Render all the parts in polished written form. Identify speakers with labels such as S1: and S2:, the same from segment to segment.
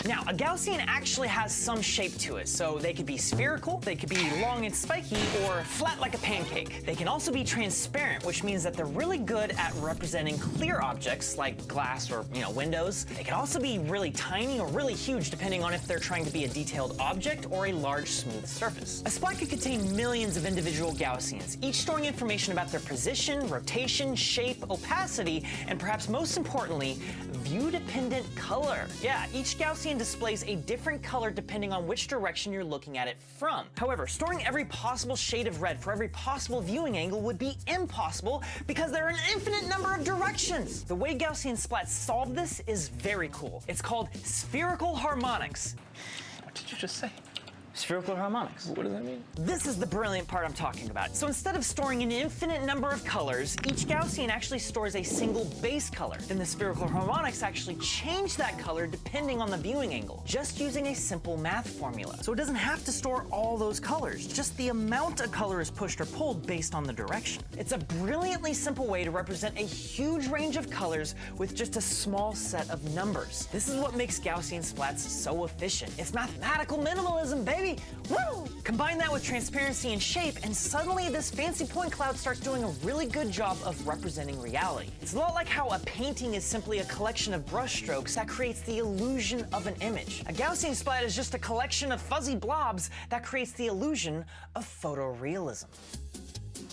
S1: Now, a Gaussian actually has some shape to it, so they could be spherical, they could be long and spiky, or flat like a pancake. They can also be transparent, which means that they're really good at representing clear objects like glass or, windows. They can also be really tiny or really huge, depending on if they're trying to be a detailed object or a large smooth surface. A splat could contain millions of individual Gaussians, each storing information about their position, rotation, shape, opacity, and perhaps most importantly, view-dependent color. Yeah, each Gaussian displays a different color depending on which direction you're looking at it from. However, storing every possible shade of red for every possible viewing angle would be impossible because there are an infinite number of directions. The way Gaussian splats solve this is very cool. It's called spherical harmonics.
S2: What did you just say?
S1: Spherical harmonics.
S2: What does that mean?
S1: This is the brilliant part I'm talking about. So instead of storing an infinite number of colors, each Gaussian actually stores a single base color. Then the spherical harmonics actually change that color depending on the viewing angle, just using a simple math formula. So it doesn't have to store all those colors, just the amount a color is pushed or pulled based on the direction. It's a brilliantly simple way to represent a huge range of colors with just a small set of numbers. This is what makes Gaussian splats so efficient. It's mathematical minimalism, baby! Woo! Combine that with transparency and shape, and suddenly this fancy point cloud starts doing a really good job of representing reality. It's a lot like how a painting is simply a collection of brushstrokes that creates the illusion of an image. A Gaussian splat is just a collection of fuzzy blobs that creates the illusion of photorealism.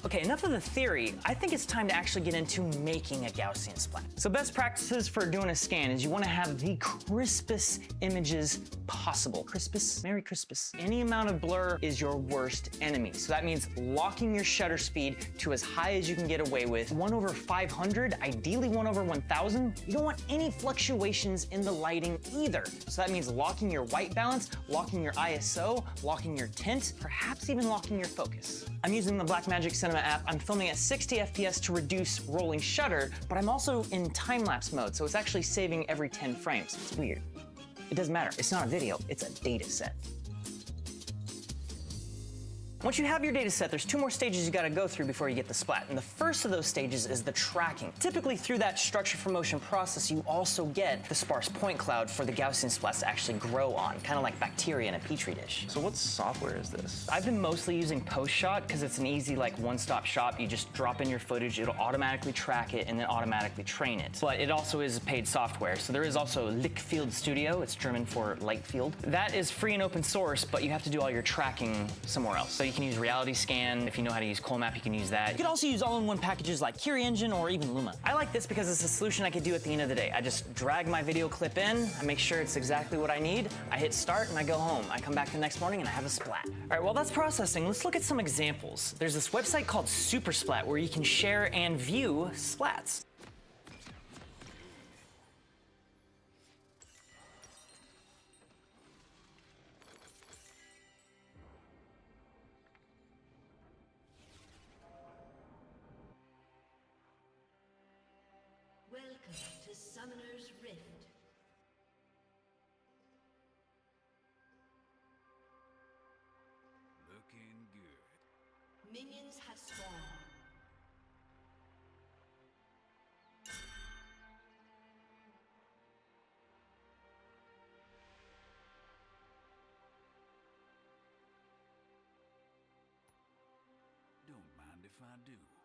S1: Okay, enough of the theory. I think it's time to actually get into making a Gaussian splat. So best practices for doing a scan is you want to have the crispest images possible. Crispest? Merry Crispus. Any amount of blur is your worst enemy. So that means locking your shutter speed to as high as you can get away with. 1/500, ideally 1/1000. You don't want any fluctuations in the lighting either. So that means locking your white balance, locking your ISO, locking your tint, perhaps even locking your focus. I'm using the Blackmagic Cinema app. I'm filming at 60 FPS to reduce rolling shutter, but I'm also in time-lapse mode, so it's actually saving every 10 frames. It's weird. It doesn't matter. It's not a video, it's a data set. Once you have your data set, there's two more stages you gotta go through before you get the splat. And the first of those stages is the tracking. Typically through that structure for motion process, you also get the sparse point cloud for the Gaussian splats to actually grow on, kind of like bacteria in a petri dish.
S2: So what software is this?
S1: I've been mostly using Post-Shot because it's an easy one-stop shop. You just drop in your footage, it'll automatically track it and then automatically train it. But it also is paid software. So there is also Lichtfield Studio, it's German for light field. That is free and open source, but you have to do all your tracking somewhere else. So you can use Reality Scan. If you know how to use Colmap, you can use that. You can also use all-in-one packages like CurieEngine or even Luma. I like this because it's a solution I could do at the end of the day. I just drag my video clip in, I make sure it's exactly what I need, I hit start and I go home. I come back the next morning and I have a splat. All right, while that's processing, let's look at some examples. There's this website called Supersplat where you can share and view splats.
S3: Welcome to Summoner's Rift.
S4: Looking good.
S3: Minions have spawned.
S4: Don't mind if I do.